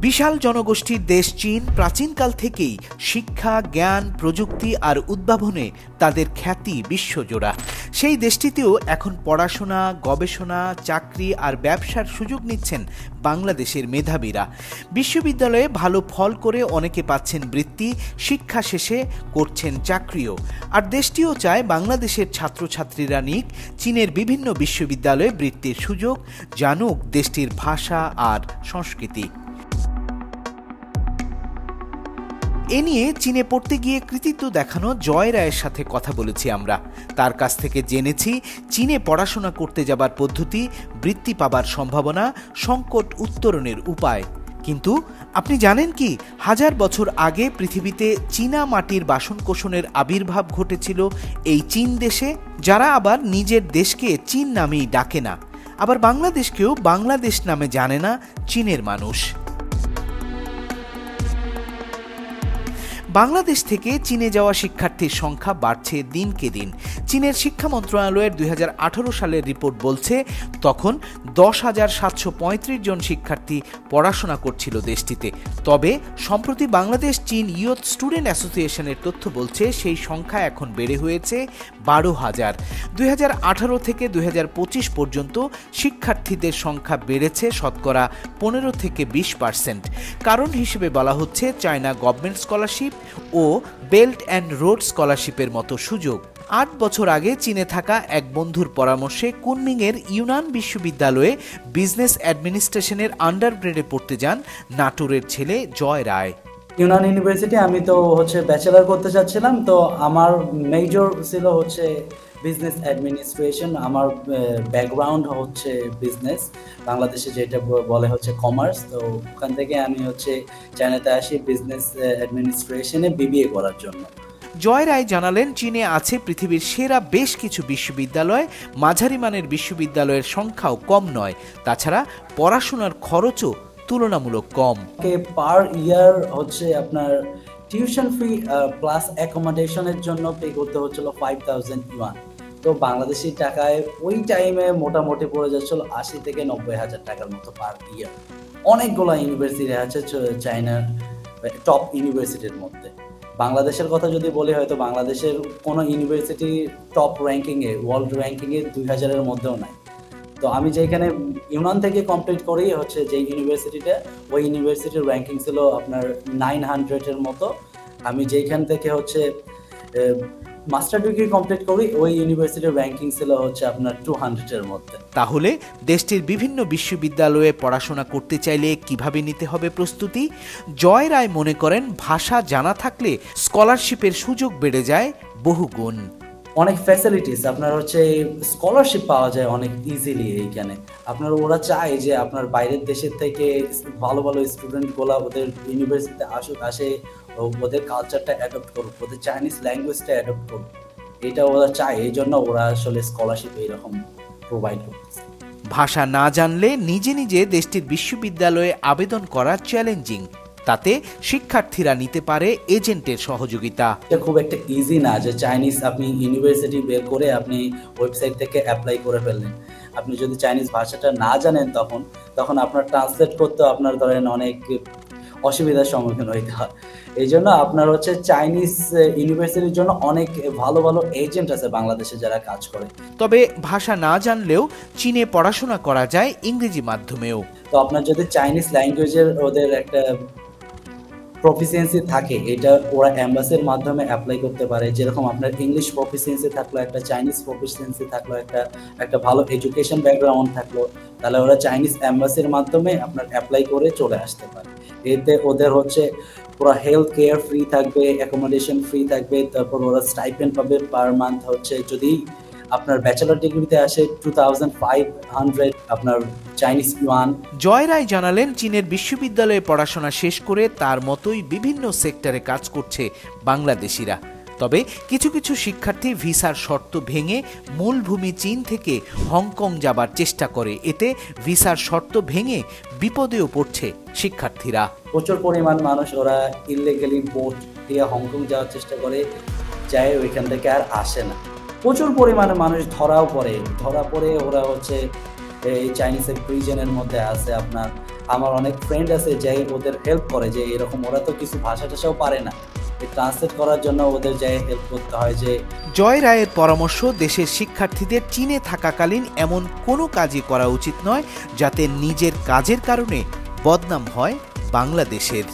বিশাল জনগোষ্ঠীর দেশ চীন প্রাচীনকাল থেকেই শিক্ষা, জ্ঞান, প্রযুক্তি আর উদ্ভাবনে তাদের খ্যাতি বিশ্বজোড়া। সেই দেশটিতেও এখন পড়াশোনা, গবেষণা, চাকরি আর ব্যবসার সুযোগ নিচ্ছেন বাংলাদেশের মেধাবীরা। বিশ্ববিদ্যালয়ে ভালো ফল করে অনেকে পাচ্ছেন বৃত্তি, শিক্ষা শেষে করছেন চাকরিও। আর দেশটিও চায় বাংলাদেশের ছাত্রছাত্রীরা নিক চীনের বিভিন্ন বিশ্ববিদ্যালয়ে বৃত্তির সুযোগ, জানুক দেশটির ভাষা আর সংস্কৃতি। এ নিয়ে চীনে পড়তে গিয়ে কৃতিত্ব দেখানো জয় রায়ের সাথে কথা বলেছি আমরা। তার কাছ থেকে জেনেছি চীনে পড়াশোনা করতে যাবার পদ্ধতি, বৃত্তি পাবার সম্ভাবনা, সংকট উত্তরণের উপায়। কিন্তু আপনি জানেন কি, 1000 বছর আগে পৃথিবীতে চীনা মাটির বাসনকোসনের আবির্ভাব ঘটেছিল এই চীন দেশে, যারা আবার নিজের দেশকে চীন নামেই ডাকে না। আবার বাংলাদেশকেও বাংলাদেশ নামে জানে না চীনের মানুষ। বাংলাদেশ থেকে চীনে যাওয়া শিক্ষার্থীর সংখ্যা বাড়ছে দিনকে দিন। চীনের শিক্ষা মন্ত্রণালয়ের 2018 সালের রিপোর্ট বলছে, তখন 10,735 জন শিক্ষার্থী পড়াশোনা করছিল দেশটিতে। তবে সম্প্রতি বাংলাদেশ চীন ইয়ুথ স্টুডেন্ট অ্যাসোসিয়েশনের তথ্য বলছে সেই সংখ্যা এখন বেড়ে হয়েছে 12,000। 2018 থেকে 2025 পর্যন্ত শিক্ষার্থীদের সংখ্যা বেড়েছে শতকরা 15 থেকে 20%। কারণ হিসেবে বলা হচ্ছে চায়না গভর্নমেন্ট স্কলারশিপ ও বেল্ট অ্যান্ড রোড স্কলারশিপের মতো সুযোগ। 8 বছর আগে চীনে থাকা এক বন্ধুর পরামর্শে কুনমিংয়ের ইউনান বিশ্ববিদ্যালয়ে বিজনেস অ্যাডমিনিস্ট্রেশনের আন্ডারগ্রেডে পড়তে যান নাটোরের ছেলে জয় রায়। ইউনান ইউনিভার্সিটি আমি তো ব্যাচেলার করতে চাচ্ছিলাম, তো আমার মেজর ছিল বিজনেস অ্যাডমিনিস্ট্রেশন। আমার ব্যাকগ্রাউন্ড বিজনেস, বাংলাদেশে যেটা বলে কমার্স। তো ওখান থেকে আমি চায়নাতে আসি বিজনেস অ্যাডমিনিস্ট্রেশনে বিবিএ করার জন্য। জয় রায় জানালেন, চীনে আছে পৃথিবীর সেরা বেশ কিছু বিশ্ববিদ্যালয়, মাঝারি মানের বিশ্ববিদ্যালয়ের সংখ্যাও কম নয়। তাছাড়া পড়াশোনার খরচও তুলনামূলক কম। পার ইয়ার আপনার টিউশন ফি প্লাস অ্যাকোমোডেশনের জন্য পে করতে হচ্ছিল 5000 ইউয়ান। তো বাংলাদেশি টাকায় ওই টাইমে মোটামুটি পড়ে যাচ্ছিল 80 থেকে 90,000 টাকার মতো পার ইয়ার। অনেকগুলো ইউনিভার্সিটি আছে চায়নার টপ ইউনিভার্সিটির মধ্যে। বাংলাদেশের কথা যদি বলি, হয়তো বাংলাদেশের কোনো ইউনিভার্সিটি টপ র্যাঙ্কিংয়ে, ওয়ার্ল্ড র্যাঙ্কিংয়ে 2000-এর মধ্যেও নাই। তো আমি যেখানে ইউনান থেকে কমপ্লিট করি যে ইউনিভার্সিটিটা, ওই ইউনিভার্সিটির র্যাঙ্কিং ছিল আপনার 900-এর মতো। আমি যেখান থেকে মাস্টার ডিগ্রি কমপ্লিট করি, ওই ইউনিভার্সিটির র্যাঙ্কিং ছিল আপনার 200-এর মধ্যে। তাহলে দেশটির বিভিন্ন বিশ্ববিদ্যালয়ে পড়াশোনা করতে চাইলে কিভাবে নিতে হবে প্রস্তুতি? জয় রায় মনে করেন, ভাষা জানা থাকলে স্কলারশিপের সুযোগ বেড়ে যায় বহুগুণ। অনেক ফ্যাসিলিটিস আপনার স্কলারশিপ পাওয়া যায় অনেক ইজিলি এইখানে। ওরা চায় যে আপনার বাইরের দেশের থেকে ভালো ভালো স্টুডেন্টগুলো ওদের ইউনিভার্সিটিতে আসে ওদের কালচারটা অ্যাডপ্ট করুক, ওদের চাইনিজ ল্যাঙ্গুয়েজটা অ্যাডপ্ট করুক। এটা ওরা চায়, এই জন্য ওরা স্কলারশিপ এইরকম প্রোভাইড করতেছে। ভাষা না জানলে নিজে নিজে দেশটির বিশ্ববিদ্যালয়ে আবেদন করা চ্যালেঞ্জিং। তাতে শিক্ষার্থীরা নিতে পারে এজেন্টের সহযোগিতা। খুব একটা ইজি না যে চাইনিজ আপনি ইউনিভার্সিটি বের করে আপনি ওয়েবসাইট থেকে অ্যাপ্লাই করে ফেললেন। আপনি যদি চাইনিজ ভাষাটা না জানেন তখন আপনার ট্রান্সলেট করতে আপনার ধরেন অনেক অসুবিধার সম্মুখীন হইতে হয়। এই জন্য আপনার চাইনিজ ইউনিভার্সিটির জন্য অনেক ভালো ভালো এজেন্ট আছে বাংলাদেশে যারা কাজ করে। তবে ভাষা না জানলেও চীনে পড়াশোনা করা যায় ইংরেজি মাধ্যমেও। তো আপনার যদি চাইনিজ ল্যাঙ্গুয়েজের ওদের একটা প্রফিসিয়েন্সি থাকে, এটা ওরা এম্বাসির মাধ্যমে অ্যাপ্লাই করতে পারে। যেরকম আপনার ইংলিশ প্রফিসিয়েন্সি থাকলো, একটা চাইনিজ প্রফিসিয়েন্সি থাকলো, একটা ভালো এডুকেশন ব্যাকগ্রাউন্ড থাকলো, তাহলে ওরা চাইনিজ এম্বাসির মাধ্যমে আপনার অ্যাপ্লাই করে চলে আসতে পারে। এতে ওদের পুরো হেলথ কেয়ার ফ্রি থাকবে, অ্যাকোমোডেশন ফ্রি থাকবে, তারপর ওরা স্টাইপেন্ড পাবে পার মান্থ যদি আপনার ব্যাচেলর ডিগ্রিতে আসে 2500 আপনার চাইনিজ ইউয়ান। জয় রায় জানালেন, চীনের বিশ্ববিদ্যালয়ে পড়াশোনা শেষ করে তার মতোই বিভিন্ন সেক্টরে কাজ করছে বাংলাদেশিরা। তবে কিছু কিছু শিক্ষার্থী ভিসার শর্ত ভেঙে মূলভূমি চীন থেকে হংকং যাবার চেষ্টা করে। এতে ভিসার শর্ত ভেঙে বিপদেও পড়ছে শিক্ষার্থীরা। প্রচুর পরিমাণ মানুষ ওরা ইলিগালি বোট দিয়ে হংকং যাওয়ার চেষ্টা করে, যায় ওইখান থেকে আর আসে না। প্রচুর পরিমাণে মানুষ ধরা পড়ে ওরা এই চাইনিজের প্রিজনের মধ্যে আছে আপনার আমার অনেক ফ্রেন্ড আছে যে ওদের হেল্প করে, যে এরকম ওরা তো কিছু ভাষা টাষাও পারে না, ট্রান্সলেট করার জন্য ওদের যাই হেল্প করতে হয়। যে জয় রায়ের পরামর্শ, দেশের শিক্ষার্থীদের চীনে থাকাকালীন এমন কোনো কাজই করা উচিত নয় যাতে নিজের কাজের কারণে বদনাম হয় বাংলাদেশের।